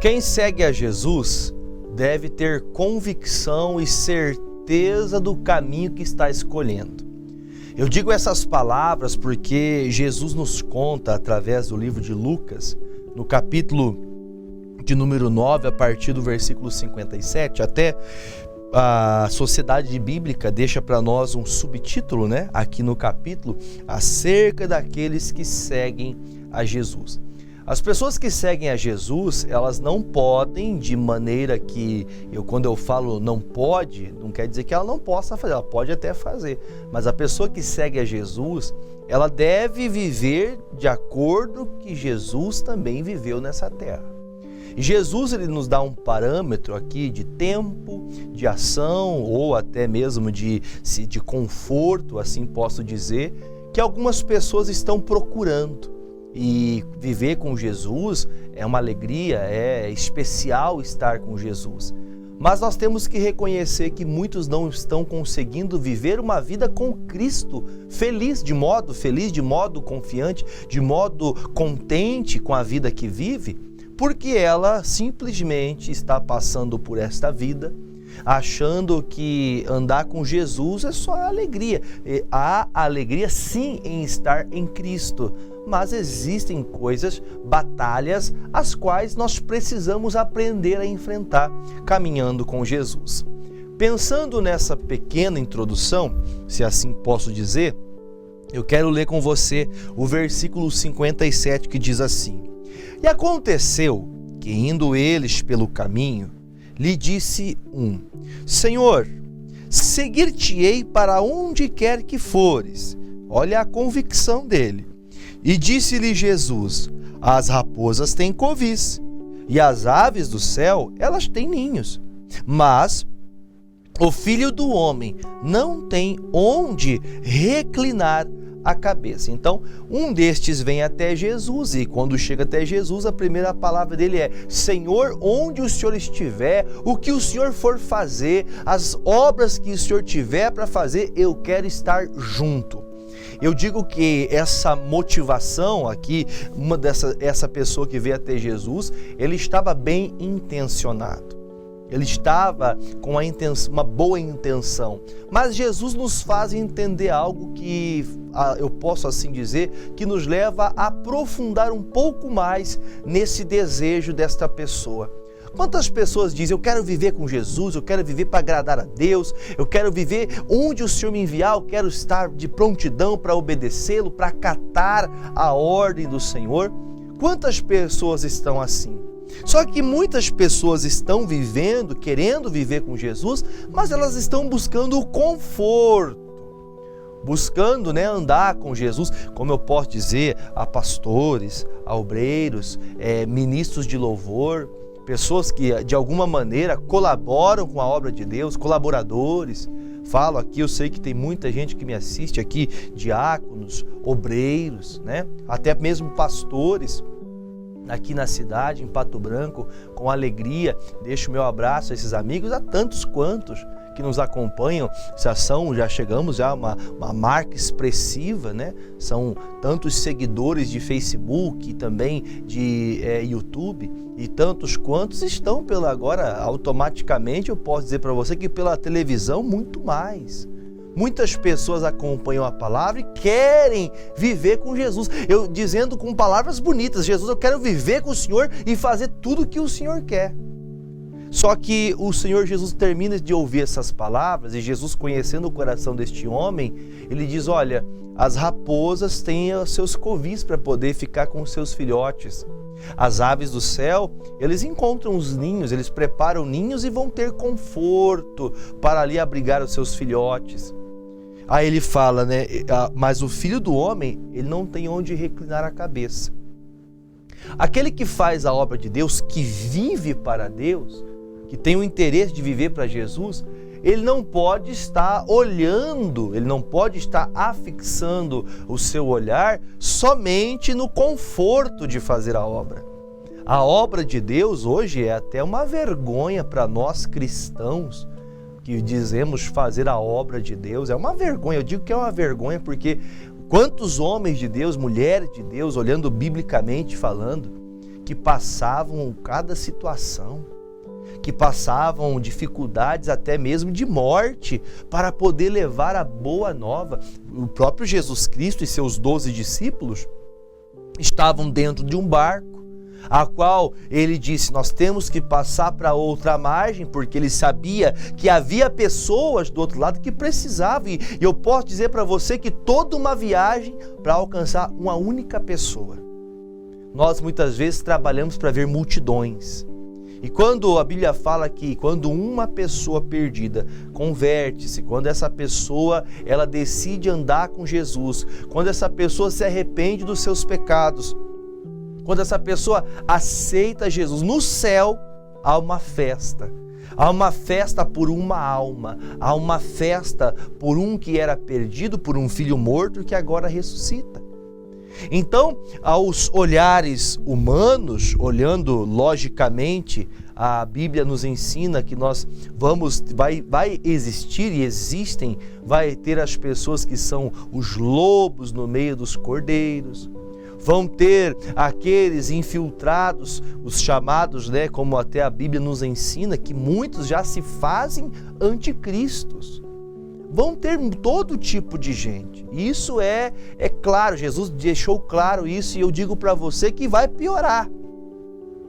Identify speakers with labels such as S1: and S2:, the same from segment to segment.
S1: Quem segue a Jesus deve ter convicção e certeza do caminho que está escolhendo. Eu digo essas palavras porque Jesus nos conta, através do livro de Lucas, no capítulo de número 9, a partir do versículo 57, até a Sociedade Bíblica deixa para nós um subtítulo, aqui no capítulo, acerca daqueles que seguem a Jesus. As pessoas que seguem a Jesus, elas não podem, de maneira que, quando eu falo não pode, não quer dizer que ela não possa fazer, ela pode até fazer. Mas a pessoa que segue a Jesus, ela deve viver de acordo com que Jesus também viveu nessa terra. E Jesus, ele nos dá um parâmetro aqui de tempo, de ação, ou até mesmo de conforto, assim posso dizer, que algumas pessoas estão procurando. E viver com Jesus é uma alegria, é especial estar com Jesus. Mas nós temos que reconhecer que muitos não estão conseguindo viver uma vida com Cristo, feliz, de modo confiante, de modo contente com a vida que vive, porque ela simplesmente está passando por esta vida, achando que andar com Jesus é só alegria. Há alegria sim em estar em Cristo, mas existem coisas, batalhas, as quais nós precisamos aprender a enfrentar caminhando com Jesus. Pensando nessa pequena introdução, se assim posso dizer, eu quero ler com você o versículo 57 que diz assim: E aconteceu que, indo eles pelo caminho, lhe disse um: Senhor, seguir-te-ei para onde quer que fores. Olha a convicção dele. E disse-lhe Jesus: As raposas têm covis, e as aves do céu, elas têm ninhos. Mas o Filho do Homem não tem onde reclinar a cabeça. Então, um destes vem até Jesus, e quando chega até Jesus, a primeira palavra dele é: Senhor, onde o Senhor estiver, o que o Senhor for fazer, as obras que o Senhor tiver para fazer, eu quero estar junto. Eu digo que essa motivação aqui, essa pessoa que veio até Jesus, ele estava bem intencionado. Ele estava com uma boa intenção. Mas Jesus nos faz entender algo que, eu posso assim dizer, que nos leva a aprofundar um pouco mais nesse desejo desta pessoa. Quantas pessoas dizem: eu quero viver com Jesus, eu quero viver para agradar a Deus, eu quero viver onde o Senhor me enviar, eu quero estar de prontidão para obedecê-lo, para acatar a ordem do Senhor. Quantas pessoas estão assim? Só que muitas pessoas estão vivendo, querendo viver com Jesus, mas elas estão buscando o conforto, buscando andar com Jesus, como eu posso dizer, a pastores, a obreiros, ministros de louvor, pessoas que de alguma maneira colaboram com a obra de Deus, colaboradores. Falo aqui, eu sei que tem muita gente que me assiste aqui, diáconos, obreiros, até mesmo pastores aqui na cidade, em Pato Branco. Com alegria deixo o meu abraço a esses amigos, a tantos quantos que nos acompanham. Já chegamos a uma marca expressiva, São tantos seguidores de Facebook e também de YouTube, e tantos quantos estão agora automaticamente, eu posso dizer para você que pela televisão, muito mais. Muitas pessoas acompanham a palavra e querem viver com Jesus. Eu dizendo com palavras bonitas: Jesus, eu quero viver com o Senhor e fazer tudo o que o Senhor quer. Só que o Senhor Jesus termina de ouvir essas palavras, e Jesus, conhecendo o coração deste homem, ele diz: olha, as raposas têm os seus covis para poder ficar com os seus filhotes. As aves do céu, eles encontram os ninhos, eles preparam ninhos e vão ter conforto para ali abrigar os seus filhotes. Aí ele fala, mas o Filho do Homem, ele não tem onde reclinar a cabeça. Aquele que faz a obra de Deus, que vive para Deus, que tem o interesse de viver para Jesus, ele não pode estar olhando, ele não pode estar afixando o seu olhar somente no conforto de fazer a obra. A obra de Deus hoje é até uma vergonha para nós cristãos que dizemos fazer a obra de Deus. É uma vergonha, eu digo que é uma vergonha porque quantos homens de Deus, mulheres de Deus, olhando biblicamente falando, que passavam cada situação, que passavam dificuldades até mesmo de morte para poder levar a boa nova. O próprio Jesus Cristo e seus 12 discípulos estavam dentro de um barco, a qual ele disse, nós temos que passar para outra margem, porque ele sabia que havia pessoas do outro lado que precisavam. E eu posso dizer para você que toda uma viagem para alcançar uma única pessoa. Nós muitas vezes trabalhamos para ver multidões. E quando a Bíblia fala que quando uma pessoa perdida converte-se, quando essa pessoa ela decide andar com Jesus, quando essa pessoa se arrepende dos seus pecados, quando essa pessoa aceita Jesus, no céu há uma festa. Há uma festa por uma alma, há uma festa por um que era perdido, por um filho morto que agora ressuscita. Então, aos olhares humanos, olhando logicamente, a Bíblia nos ensina que vai existir e existem, vai ter as pessoas que são os lobos no meio dos cordeiros, vão ter aqueles infiltrados, os chamados, como até a Bíblia nos ensina, que muitos já se fazem anticristos. Vão ter todo tipo de gente. Isso é claro, Jesus deixou claro isso, e eu digo para você que vai piorar.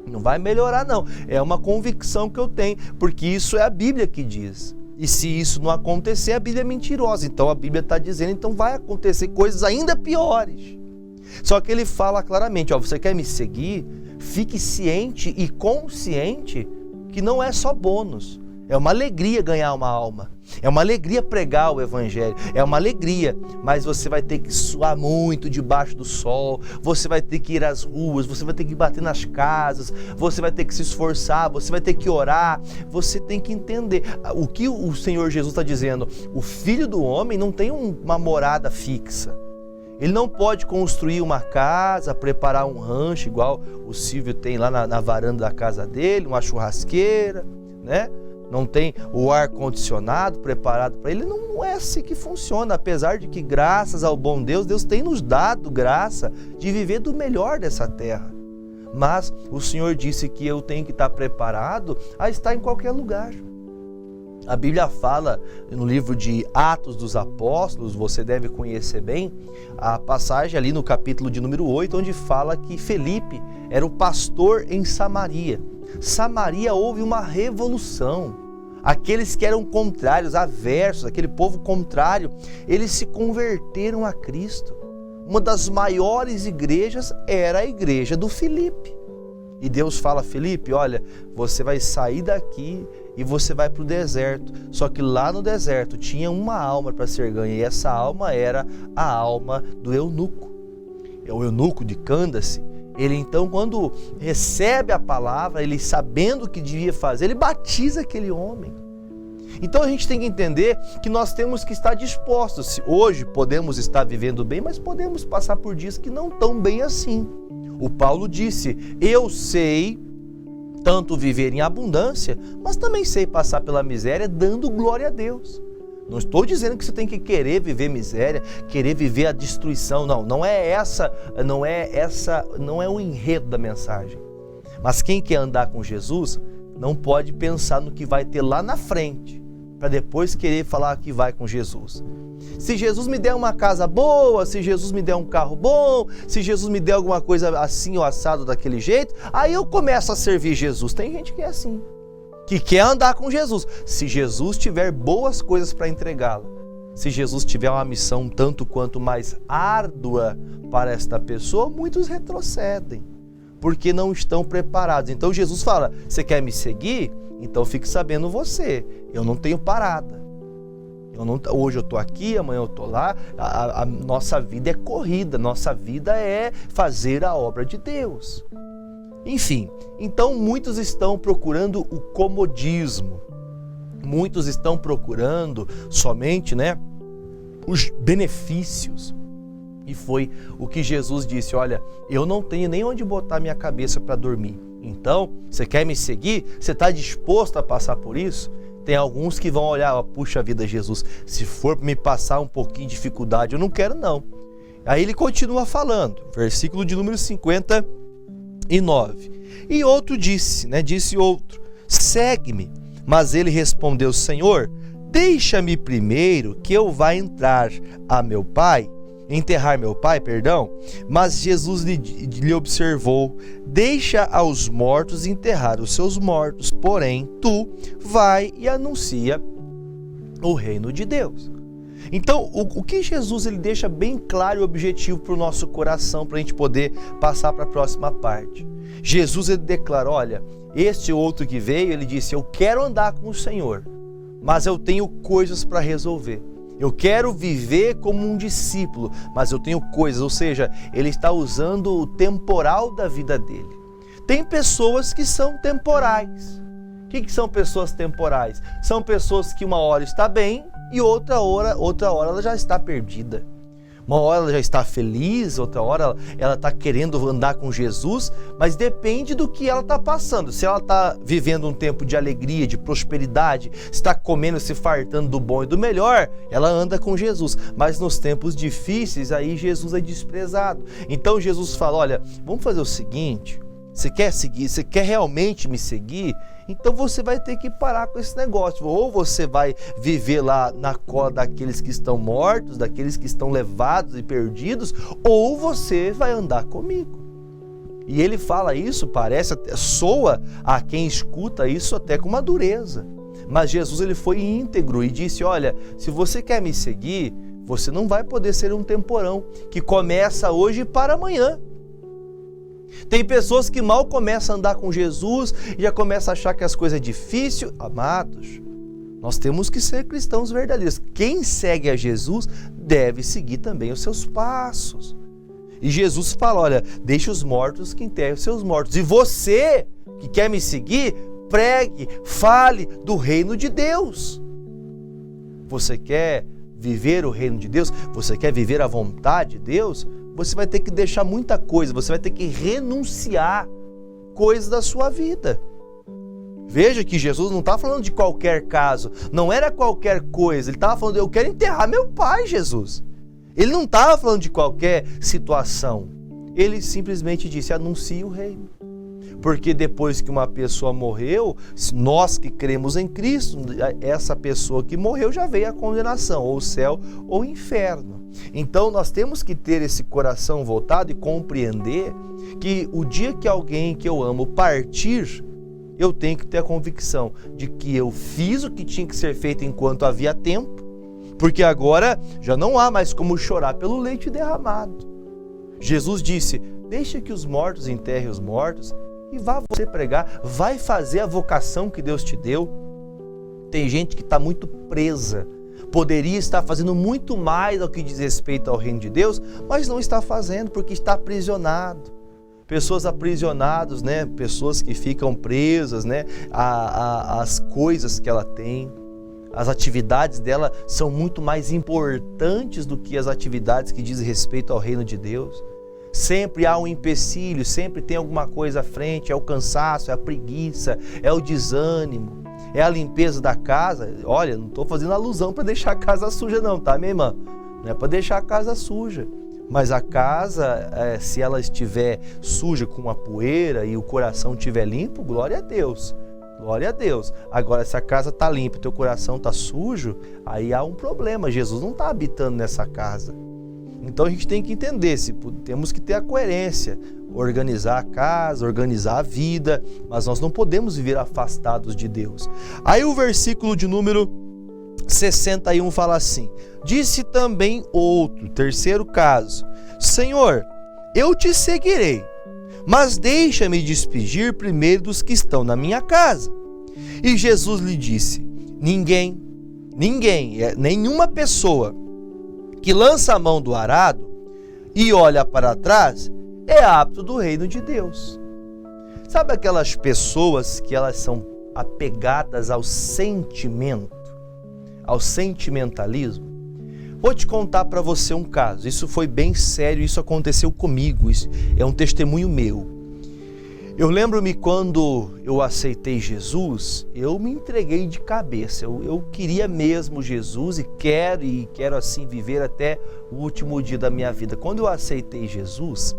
S1: Não vai melhorar não. É uma convicção que eu tenho, porque isso é a Bíblia que diz. E se isso não acontecer, a Bíblia é mentirosa. Então a Bíblia está dizendo, então vai acontecer coisas ainda piores. Só que ele fala claramente, você quer me seguir? Fique ciente e consciente que não é só bônus. É uma alegria ganhar uma alma. É uma alegria pregar o Evangelho. É uma alegria, mas você vai ter que suar muito debaixo do sol. Você vai ter que ir às ruas. Você vai ter que bater nas casas. Você vai ter que se esforçar. Você vai ter que orar. Você tem que entender. O que o Senhor Jesus está dizendo? O Filho do Homem não tem uma morada fixa. Ele não pode construir uma casa, preparar um rancho, igual o Silvio tem lá na varanda da casa dele, uma churrasqueira, Não tem o ar-condicionado preparado para ele. Não é assim que funciona, apesar de que, graças ao bom Deus, Deus tem nos dado graça de viver do melhor dessa terra. Mas o Senhor disse que eu tenho que estar preparado a estar em qualquer lugar. A Bíblia fala no livro de Atos dos Apóstolos, você deve conhecer bem, a passagem ali no capítulo de número 8, onde fala que Felipe era o pastor em Samaria. Samaria houve uma revolução. Aqueles que eram contrários, aversos, aquele povo contrário, eles se converteram a Cristo. Uma das maiores igrejas era a igreja do Filipe. E Deus fala, Felipe, olha, você vai sair daqui e você vai para o deserto. Só que lá no deserto tinha uma alma para ser ganha, e essa alma era a alma do eunuco. O eunuco de Cândace. Ele então, quando recebe a palavra, ele sabendo o que devia fazer, ele batiza aquele homem. Então a gente tem que entender que nós temos que estar dispostos. Hoje podemos estar vivendo bem, mas podemos passar por dias que não estão bem assim. O Paulo disse, eu sei tanto viver em abundância, mas também sei passar pela miséria dando glória a Deus. Não estou dizendo que você tem que querer viver miséria, querer viver a destruição. Não é o enredo da mensagem. Mas quem quer andar com Jesus não pode pensar no que vai ter lá na frente, para depois querer falar que vai com Jesus. Se Jesus me der uma casa boa, se Jesus me der um carro bom, se Jesus me der alguma coisa assim ou assado daquele jeito, aí eu começo a servir Jesus. Tem gente que é assim, que quer andar com Jesus. Se Jesus tiver boas coisas para entregá-lo, se Jesus tiver uma missão tanto quanto mais árdua para esta pessoa, muitos retrocedem, porque não estão preparados. Então Jesus fala, você quer me seguir? Então fique sabendo você, eu não tenho parada. Hoje eu estou aqui, amanhã eu estou lá. A nossa vida é corrida, nossa vida é fazer a obra de Deus. Enfim, então muitos estão procurando o comodismo, muitos estão procurando somente os benefícios. E foi o que Jesus disse, olha, eu não tenho nem onde botar minha cabeça para dormir. Então, você quer me seguir? Você está disposto a passar por isso? Tem alguns que vão olhar, puxa vida, Jesus, se for me passar um pouquinho de dificuldade, eu não quero não. Aí ele continua falando, versículo de número 51. e 9. E outro disse outro: segue-me. Mas ele respondeu: Senhor, deixa-me primeiro que eu vá enterrar meu pai. Mas Jesus lhe observou: deixa aos mortos enterrar os seus mortos, porém tu vai e anuncia o reino de Deus. Então, o que Jesus ele deixa bem claro e objetivo para o nosso coração, para a gente poder passar para a próxima parte. Jesus ele declara: olha, este outro que veio, ele disse: eu quero andar com o Senhor, mas eu tenho coisas para resolver. Eu quero viver como um discípulo, mas eu tenho coisas, ou seja, ele está usando o temporal da vida dele. Tem pessoas que são temporais. O que são pessoas temporais? São pessoas que uma hora está bem e outra hora ela já está perdida. Uma hora ela já está feliz, outra hora ela está querendo andar com Jesus, mas depende do que ela está passando. Se ela está vivendo um tempo de alegria, de prosperidade, está comendo, se fartando do bom e do melhor, ela anda com Jesus. Mas nos tempos difíceis, aí Jesus é desprezado. Então Jesus fala: olha, vamos fazer o seguinte, você quer realmente me seguir? Então você vai ter que parar com esse negócio. Ou você vai viver lá na cola daqueles que estão mortos, daqueles que estão levados e perdidos, ou você vai andar comigo. E ele fala isso, soa a quem escuta isso até com uma dureza. Mas Jesus ele foi íntegro e disse: olha, se você quer me seguir, você não vai poder ser um temporão que começa hoje e para amanhã. Tem pessoas que mal começam a andar com Jesus e já começam a achar que as coisas é difícil. Amados, nós temos que ser cristãos verdadeiros. Quem segue a Jesus deve seguir também os seus passos. E Jesus fala: olha, deixa os mortos que enterrem os seus mortos. E você que quer me seguir, pregue, fale do reino de Deus. Você quer viver o reino de Deus? Você quer viver a vontade de Deus? Você vai ter que deixar muita coisa, você vai ter que renunciar coisas da sua vida. Veja que Jesus não está falando de qualquer caso, não era qualquer coisa, ele estava falando: eu quero enterrar meu pai, Jesus. Ele não estava falando de qualquer situação, ele simplesmente disse: anuncie o reino. Porque depois que uma pessoa morreu, nós que cremos em Cristo, essa pessoa que morreu já veio a condenação, ou o céu ou o inferno. Então nós temos que ter esse coração voltado e compreender que o dia que alguém que eu amo partir, eu tenho que ter a convicção de que eu fiz o que tinha que ser feito enquanto havia tempo, porque agora já não há mais como chorar pelo leite derramado. Jesus disse: deixa que os mortos enterrem os mortos e vá você pregar, vai fazer a vocação que Deus te deu. Tem gente que está muito presa, poderia estar fazendo muito mais ao que diz respeito ao reino de Deus, mas não está fazendo porque está aprisionado. Pessoas aprisionadas, pessoas que ficam presas, às coisas que ela tem. As atividades dela são muito mais importantes do que as atividades que dizem respeito ao reino de Deus. Sempre há um empecilho, sempre tem alguma coisa à frente, é o cansaço, é a preguiça, é o desânimo, é a limpeza da casa. Olha, não estou fazendo alusão para deixar a casa suja não, tá, minha irmã? Não é para deixar a casa suja, mas a casa, se ela estiver suja com uma poeira e o coração estiver limpo, glória a Deus. Glória a Deus. Agora, se a casa está limpa e teu coração está sujo, aí há um problema. Jesus não está habitando nessa casa. Então a gente tem que entender, temos que ter a coerência, organizar a casa, organizar a vida, mas nós não podemos viver afastados de Deus. Aí o versículo de número 61 fala assim: disse também outro, terceiro caso: Senhor, eu te seguirei, mas deixa-me despedir primeiro dos que estão na minha casa. E Jesus lhe disse: nenhuma pessoa que lança a mão do arado e olha para trás é apto do reino de Deus. Sabe aquelas pessoas que elas são apegadas ao sentimento, ao sentimentalismo? Vou te contar para você um caso. Isso foi bem sério, isso aconteceu comigo, isso é um testemunho meu. Eu lembro-me quando eu aceitei Jesus, eu me entreguei de cabeça. Eu queria mesmo Jesus e quero assim viver até o último dia da minha vida. Quando eu aceitei Jesus,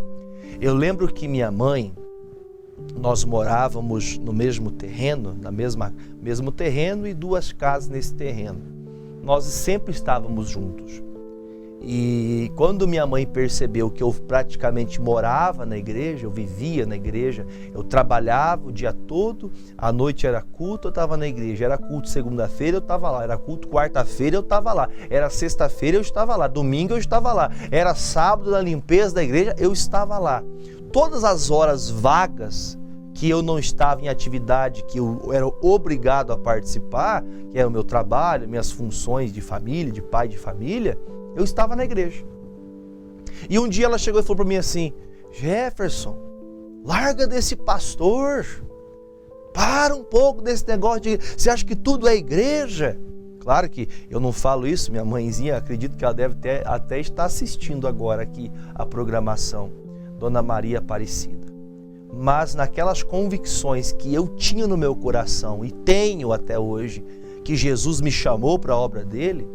S1: eu lembro que minha mãe, nós morávamos no mesmo terreno, mesmo terreno e 2 casas nesse terreno. Nós sempre estávamos juntos. E quando minha mãe percebeu que eu praticamente morava na igreja, eu vivia na igreja, eu trabalhava o dia todo, à noite era culto, eu estava na igreja, era culto segunda-feira, eu estava lá, era culto quarta-feira, eu estava lá, era sexta-feira, eu estava lá, domingo eu estava lá, era sábado na limpeza da igreja, eu estava lá. Todas as horas vagas que eu não estava em atividade, que eu era obrigado a participar, que é o meu trabalho, minhas funções de família, de pai de família, eu estava na igreja. E um dia ela chegou e falou para mim assim: Jefferson, larga desse pastor, para um pouco desse negócio de... Você acha que tudo é igreja? Claro que eu não falo isso, minha mãezinha, acredito que ela deve até estar assistindo agora aqui a programação, Dona Maria Aparecida. Mas naquelas convicções que eu tinha no meu coração e tenho até hoje, que Jesus me chamou para a obra dele,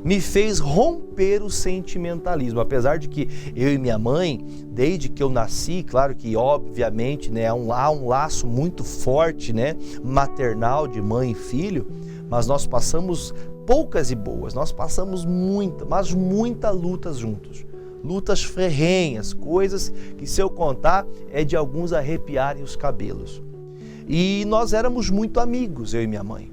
S1: me fez romper o sentimentalismo. Apesar de que eu e minha mãe, desde que eu nasci, claro que obviamente, né, há um laço muito forte, né, maternal de mãe e filho, mas nós passamos poucas e boas, nós passamos muita lutas juntos. Lutas ferrenhas, coisas que se eu contar é de alguns arrepiarem os cabelos. E nós éramos muito amigos, eu e minha mãe,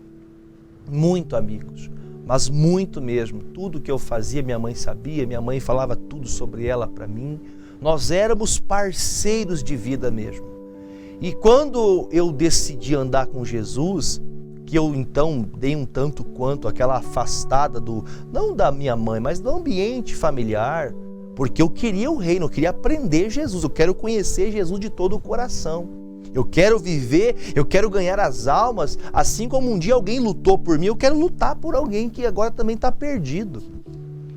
S1: muito amigos. Mas muito mesmo, tudo que eu fazia minha mãe sabia, minha mãe falava tudo sobre ela para mim, nós éramos parceiros de vida mesmo. E quando eu decidi andar com Jesus, que eu então dei um tanto quanto aquela afastada não da minha mãe, mas do ambiente familiar, porque eu queria o reino, eu queria aprender Jesus, eu quero conhecer Jesus de todo o coração. Eu quero viver, eu quero ganhar as almas, assim como um dia alguém lutou por mim, eu quero lutar por alguém que agora também está perdido.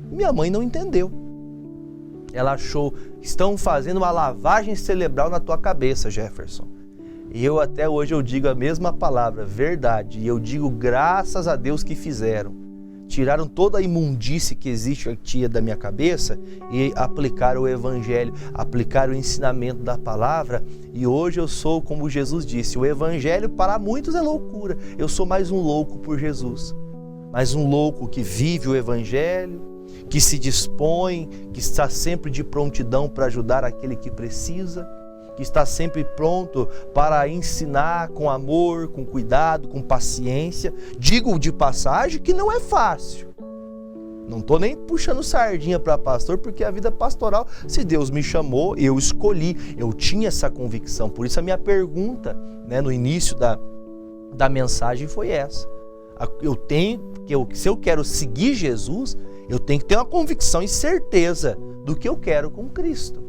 S1: Minha mãe não entendeu. Ela achou, estão fazendo uma lavagem cerebral na tua cabeça, Jefferson. E eu até hoje eu digo a mesma palavra, verdade, e eu digo graças a Deus que fizeram. Tiraram toda a imundície que existe aqui da minha cabeça e aplicaram o evangelho, aplicaram o ensinamento da palavra, e hoje eu sou, como Jesus disse, o evangelho para muitos é loucura. Eu sou mais um louco por Jesus, mais um louco que vive o evangelho, que se dispõe, que está sempre de prontidão para ajudar aquele que precisa, que está sempre pronto para ensinar com amor, com cuidado, com paciência. Digo de passagem que não é fácil. Não estou nem puxando sardinha para pastor, porque a vida pastoral, se Deus me chamou, eu escolhi, eu tinha essa convicção. Por isso a minha pergunta, né, no início da mensagem foi essa. Se eu quero seguir Jesus, eu tenho que ter uma convicção e certeza do que eu quero com Cristo.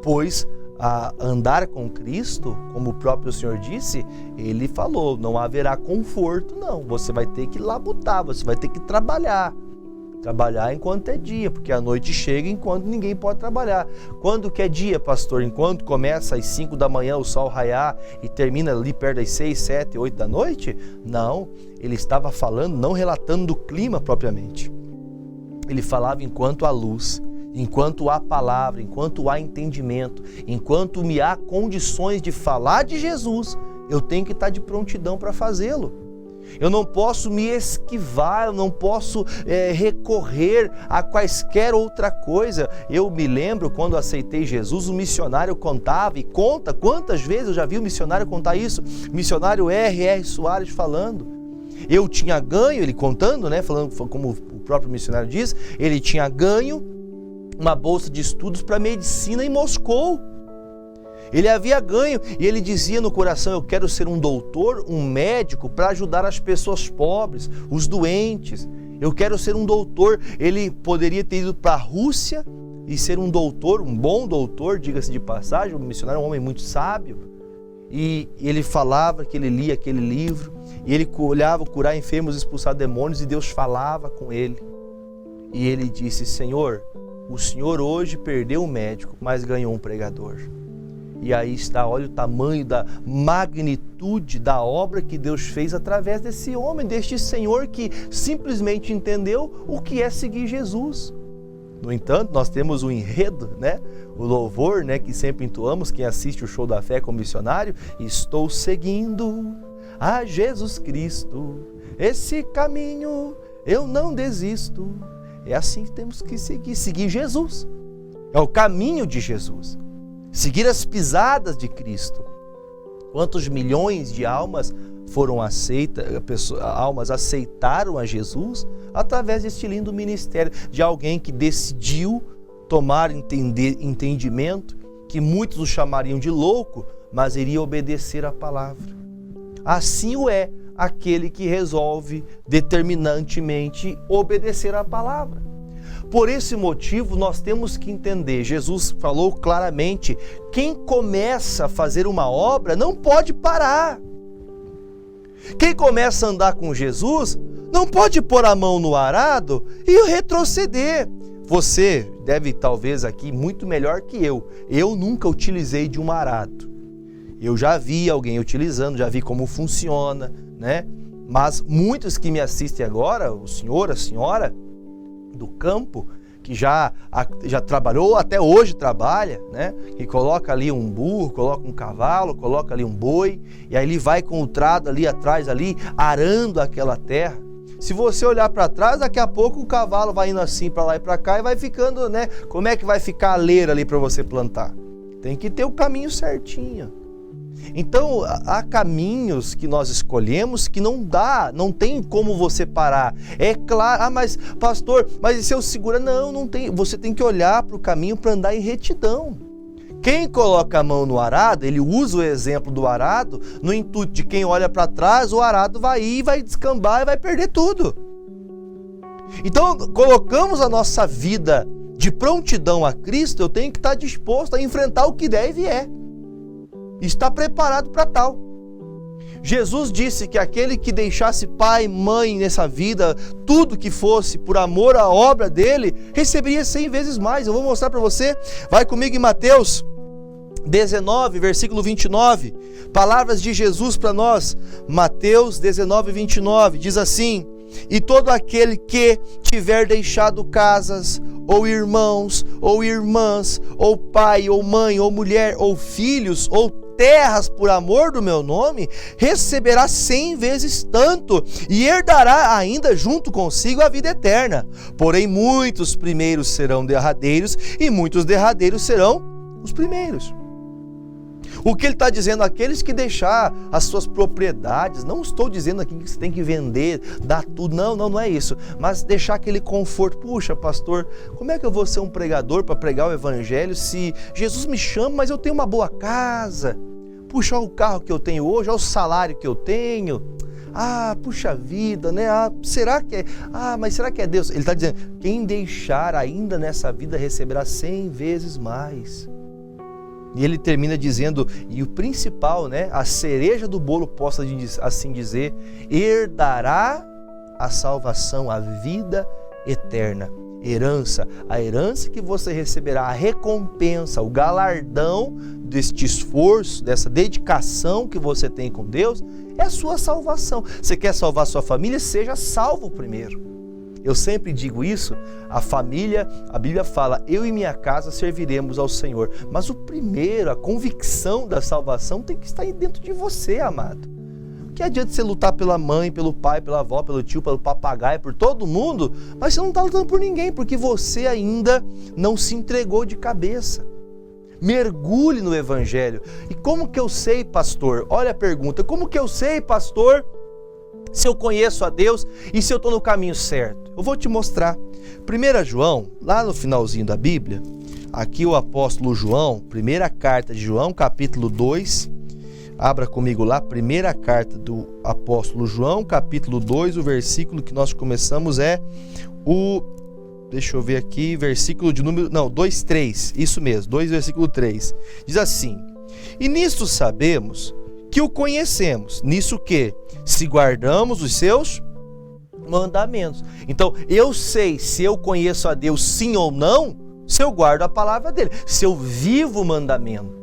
S1: Pois a andar com Cristo, como o próprio Senhor disse, Ele falou, não haverá conforto não, você vai ter que labutar, você vai ter que trabalhar enquanto é dia, porque a noite chega enquanto ninguém pode trabalhar. Quando que é dia, pastor? Enquanto começa às 5 da manhã o sol raiar e termina ali perto das 6, 7, 8 da noite? Não, ele estava falando, não relatando do clima propriamente, ele falava enquanto há luz, enquanto há palavra, enquanto há entendimento, enquanto me há condições de falar de Jesus, eu tenho que estar de prontidão para fazê-lo. Eu não posso me esquivar, eu não posso recorrer a quaisquer outra coisa. Eu me lembro quando aceitei Jesus, o missionário contava e conta, quantas vezes eu já vi o missionário contar isso, missionário R.R. Soares falando. Eu tinha ganho, ele contando, né, falando como o próprio missionário diz, ele tinha ganho uma bolsa de estudos para medicina em Moscou. Ele havia ganho e ele dizia no coração, eu quero ser um doutor, um médico para ajudar as pessoas pobres, os doentes. Eu quero ser um doutor. Ele poderia ter ido para a Rússia e ser um doutor, um bom doutor, diga-se de passagem, um missionário, um homem muito sábio. E ele falava que ele lia aquele livro e ele olhava curar enfermos, expulsar demônios, e Deus falava com ele. E ele disse, Senhor, o Senhor hoje perdeu um médico, mas ganhou um pregador. E aí está, olha o tamanho da magnitude da obra que Deus fez através desse homem, deste Senhor que simplesmente entendeu o que é seguir Jesus. No entanto, nós temos o enredo, né? O louvor, né? Que sempre entoamos, quem assiste o Show da Fé como missionário. Estou seguindo a Jesus Cristo, esse caminho eu não desisto. É assim que temos que seguir Jesus. É o caminho de Jesus. Seguir as pisadas de Cristo. Quantos milhões de almas foram almas aceitaram a Jesus através deste lindo ministério de alguém que decidiu tomar entendimento, que muitos o chamariam de louco, mas iria obedecer à palavra. Assim o é aquele que resolve determinantemente obedecer à palavra. Por esse motivo, nós temos que entender, Jesus falou claramente, quem começa a fazer uma obra não pode parar. Quem começa a andar com Jesus não pode pôr a mão no arado e retroceder. Você deve, talvez aqui, muito melhor que eu. Eu nunca utilizei de um arado. Eu já vi alguém utilizando, já vi como funciona, né? Mas muitos que me assistem agora, o senhor, a senhora do campo, que já trabalhou, até hoje trabalha, né? Que coloca ali um burro, coloca um cavalo, coloca ali um boi, e aí ele vai com o trado ali atrás, ali, arando aquela terra. Se você olhar para trás, daqui a pouco o cavalo vai indo assim para lá e para cá e vai ficando, né? Como é que vai ficar a leira ali para você plantar? Tem que ter o caminho certinho. Então, há caminhos que nós escolhemos que não tem como você parar. É claro, mas pastor, mas e se eu segurar? Não tem. Você tem que olhar para o caminho para andar em retidão. Quem coloca a mão no arado, ele usa o exemplo do arado no intuito de quem olha para trás, o arado vai ir, vai descambar e vai perder tudo. Então, colocamos a nossa vida de prontidão a Cristo, eu tenho que estar disposto a enfrentar o que der e vier. Está preparado para tal. Jesus disse que aquele que deixasse pai, mãe nessa vida, tudo que fosse por amor à obra dele, receberia 100 vezes mais. Eu vou mostrar para você. Vai comigo em Mateus 19, versículo 29. Palavras de Jesus para nós. Mateus 19, 29. Diz assim: e todo aquele que tiver deixado casas, ou irmãos, ou irmãs, ou pai, ou mãe, ou mulher, ou filhos, ou terras por amor do meu nome, receberá 100 vezes tanto e herdará ainda junto consigo a vida eterna. Porém, muitos primeiros serão derradeiros e muitos derradeiros serão os primeiros. O que ele está dizendo? Aqueles que deixar as suas propriedades, não estou dizendo aqui que você tem que vender, dar tudo, não é isso, mas deixar aquele conforto. Puxa, pastor, como é que eu vou ser um pregador para pregar o evangelho se Jesus me chama, mas eu tenho uma boa casa? Puxa, olha o carro que eu tenho hoje, olha o salário que eu tenho. Puxa vida, né? Mas será que é Deus? Ele está dizendo, quem deixar ainda nessa vida receberá 100 vezes mais. E ele termina dizendo, e o principal, né, a cereja do bolo, posso assim dizer, herdará a salvação, a vida eterna. A herança que você receberá, a recompensa, o galardão deste esforço, dessa dedicação que você tem com Deus, é a sua salvação. Você quer salvar sua família? Seja salvo primeiro. Eu sempre digo isso, a família, a Bíblia fala, eu e minha casa serviremos ao Senhor. Mas o primeiro, a convicção da salvação tem que estar aí dentro de você, amado. Que adianta você lutar pela mãe, pelo pai, pela avó, pelo tio, pelo papagaio, por todo mundo, mas você não está lutando por ninguém, porque você ainda não se entregou de cabeça. Mergulhe no Evangelho. E como que eu sei, pastor? Olha a pergunta, como que eu sei, pastor, se eu conheço a Deus e se eu estou no caminho certo? Eu vou te mostrar. 1 João, lá no finalzinho da Bíblia, aqui o apóstolo João, primeira carta de João, capítulo 2, abra comigo lá, primeira carta do apóstolo João, capítulo 2, o versículo que nós começamos é deixa eu ver aqui, versículo de número, 2, 3, isso mesmo, 2, versículo 3, diz assim, e nisto sabemos que o conhecemos, nisso que, se guardamos os seus mandamentos. Então, eu sei se eu conheço a Deus sim ou não, se eu guardo a palavra dele, se eu vivo o mandamento.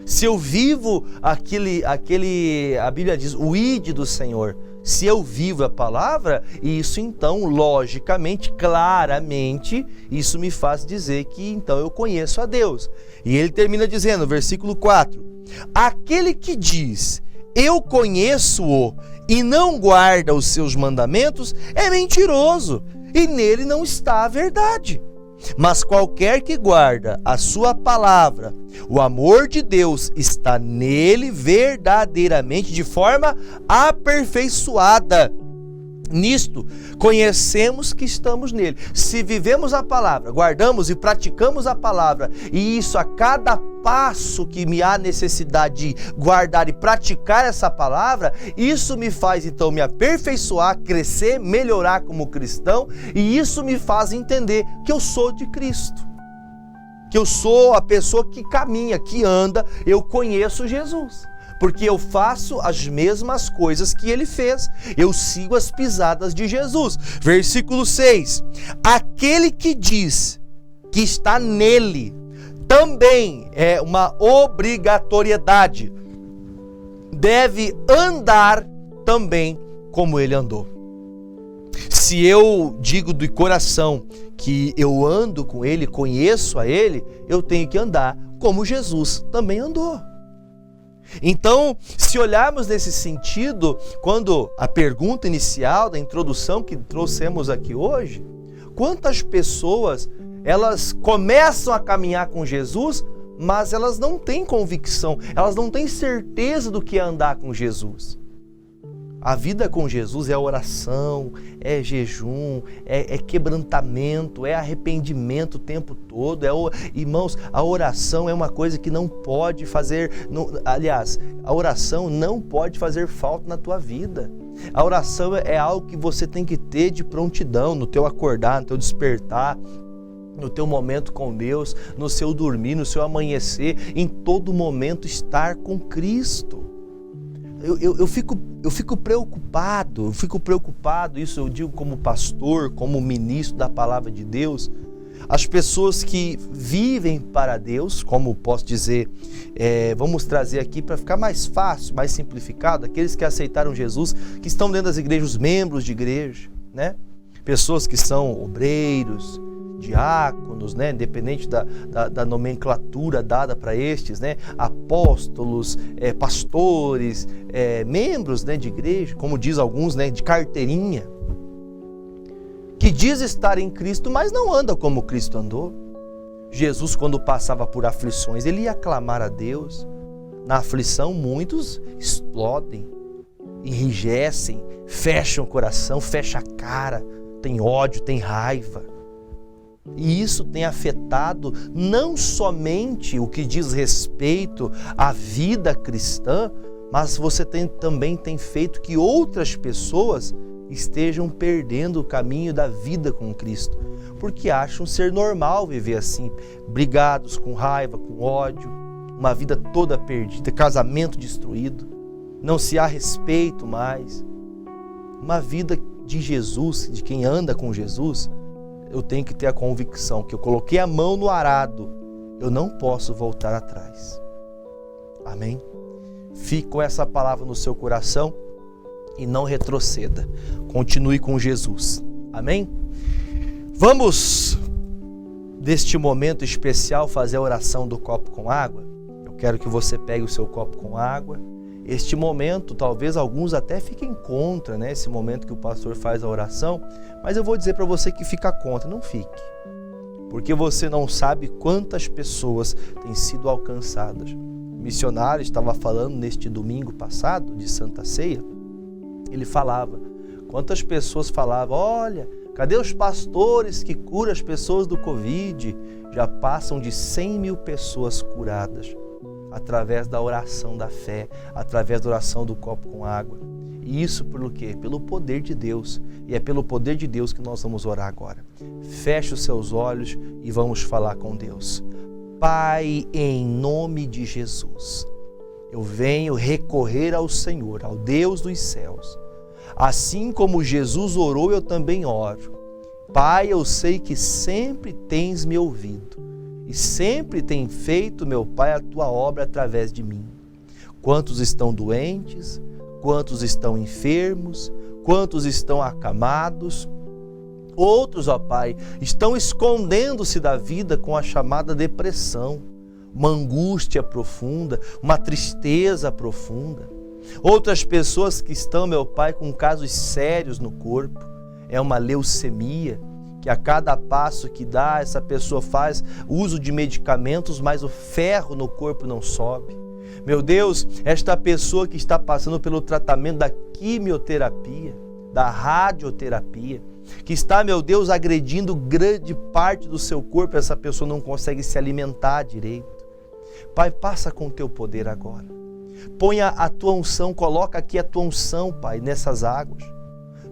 S1: Se eu vivo a Bíblia diz, o ide do Senhor. Se eu vivo a palavra, isso então, logicamente, claramente, isso me faz dizer que então eu conheço a Deus. E ele termina dizendo, versículo 4, aquele que diz, eu conheço-o, e não guarda os seus mandamentos, é mentiroso, e nele não está a verdade. Mas qualquer que guarda a sua palavra, o amor de Deus está nele verdadeiramente de forma aperfeiçoada. Nisto, conhecemos que estamos nele. Se vivemos a palavra, guardamos e praticamos a palavra, e isso a cada passo que me há necessidade de guardar e praticar essa palavra, isso me faz então me aperfeiçoar, crescer, melhorar como cristão, e isso me faz entender que eu sou de Cristo, que eu sou a pessoa que caminha, que anda, eu conheço Jesus. Porque eu faço as mesmas coisas que ele fez. Eu sigo as pisadas de Jesus. Versículo 6. Aquele que diz que está nele também é uma obrigatoriedade. Deve andar também como ele andou. Se eu digo de coração que eu ando com ele, conheço a ele, eu tenho que andar como Jesus também andou. Então, se olharmos nesse sentido, quando a pergunta inicial da introdução que trouxemos aqui hoje, quantas pessoas elas começam a caminhar com Jesus, mas elas não têm convicção, elas não têm certeza do que é andar com Jesus. A vida com Jesus é oração, é jejum, é quebrantamento, é arrependimento o tempo todo. Irmãos, a oração é uma coisa que não pode fazer... aliás, a oração não pode fazer falta na tua vida. A oração é algo que você tem que ter de prontidão, no teu acordar, no teu despertar, no teu momento com Deus, no seu dormir, no seu amanhecer, em todo momento estar com Cristo. Eu fico preocupado, isso eu digo como pastor, como ministro da palavra de Deus, as pessoas que vivem para Deus, como posso dizer, vamos trazer aqui para ficar mais fácil, mais simplificado, aqueles que aceitaram Jesus, que estão dentro das igrejas, membros de igreja, né? Pessoas que são obreiros, diáconos, né? Independente da nomenclatura dada para estes, né? Apóstolos, pastores, membros, né, de igreja, como diz alguns, né, de carteirinha, que diz estar em Cristo, mas não anda como Cristo andou. Jesus, quando passava por aflições, ele ia clamar a Deus. Na aflição, muitos explodem, enrijecem, fecham o coração, fecham a cara, tem ódio, tem raiva. E isso tem afetado não somente o que diz respeito à vida cristã, mas você também tem feito que outras pessoas estejam perdendo o caminho da vida com Cristo, porque acham ser normal viver assim, brigados, com raiva, com ódio, uma vida toda perdida, casamento destruído, não se há respeito mais. Uma vida de Jesus, de quem anda com Jesus, eu tenho que ter a convicção que eu coloquei a mão no arado, eu não posso voltar atrás. Amém? Fique com essa palavra no seu coração e não retroceda. Continue com Jesus. Amém? Vamos, neste momento especial, fazer a oração do copo com água. Eu quero que você pegue o seu copo com água. Este momento, talvez alguns até fiquem contra, né? Esse momento que o pastor faz a oração, mas eu vou dizer para você que fica contra, não fique. Porque você não sabe quantas pessoas têm sido alcançadas. O missionário estava falando neste domingo passado, de Santa Ceia, ele falava, quantas pessoas falavam, olha, cadê os pastores que curam as pessoas do Covid? Já passam de 100 mil pessoas curadas, através da oração da fé, através da oração do copo com água. E isso pelo quê? Pelo poder de Deus. E é pelo poder de Deus que nós vamos orar agora. Feche os seus olhos e vamos falar com Deus. Pai, em nome de Jesus, eu venho recorrer ao Senhor, ao Deus dos céus. Assim como Jesus orou, eu também oro. Pai, eu sei que sempre tens me ouvido e sempre tem feito, meu Pai, a tua obra através de mim. Quantos estão doentes, quantos estão enfermos, quantos estão acamados. Outros, ó Pai, estão escondendo-se da vida com a chamada depressão, uma angústia profunda, uma tristeza profunda. Outras pessoas que estão, meu Pai, com casos sérios no corpo, é uma leucemia, que a cada passo que dá, essa pessoa faz uso de medicamentos, mas o ferro no corpo não sobe. Meu Deus, esta pessoa que está passando pelo tratamento da quimioterapia, da radioterapia, que está, meu Deus, agredindo grande parte do seu corpo, essa pessoa não consegue se alimentar direito. Pai, passa com o teu poder agora. Ponha a tua unção, coloca aqui a tua unção, Pai, nessas águas,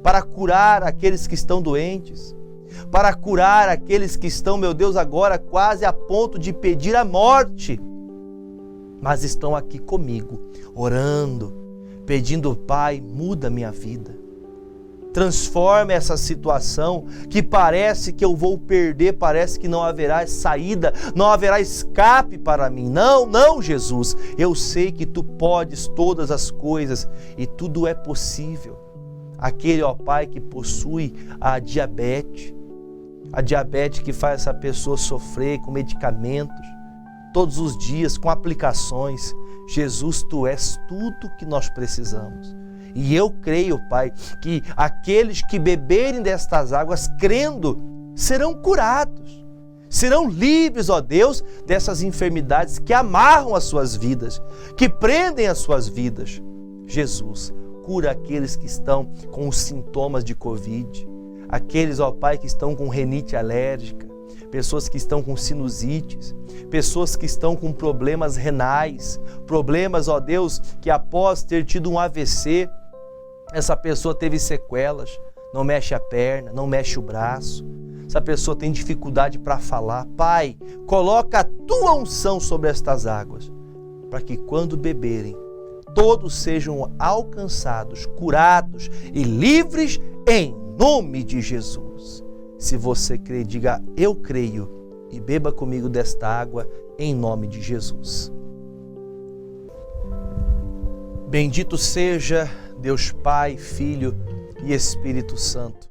S1: para curar aqueles que estão doentes, para curar aqueles que estão, meu Deus, agora quase a ponto de pedir a morte, mas estão aqui comigo, orando, pedindo, Pai, muda minha vida. Transforma essa situação que parece que eu vou perder, parece que não haverá saída, não haverá escape para mim. Não, não, Jesus, eu sei que Tu podes todas as coisas e tudo é possível. Aquele, ó Pai, que possui a diabetes que faz essa pessoa sofrer com medicamentos, todos os dias, com aplicações. Jesus, Tu és tudo que nós precisamos. E eu creio, Pai, que aqueles que beberem destas águas, crendo, serão curados, serão livres, ó Deus, dessas enfermidades que amarram as suas vidas, que prendem as suas vidas. Jesus, cura aqueles que estão com os sintomas de Covid, aqueles, ó Pai, que estão com rinite alérgica, pessoas que estão com sinusites, pessoas que estão com problemas renais, problemas, ó Deus, que após ter tido um AVC, essa pessoa teve sequelas, não mexe a perna, não mexe o braço, essa pessoa tem dificuldade para falar. Pai, coloca a Tua unção sobre estas águas, para que quando beberem, todos sejam alcançados, curados e livres em nome de Jesus. Se você crê, diga, eu creio, e beba comigo desta água em nome de Jesus. Bendito seja Deus Pai, Filho e Espírito Santo,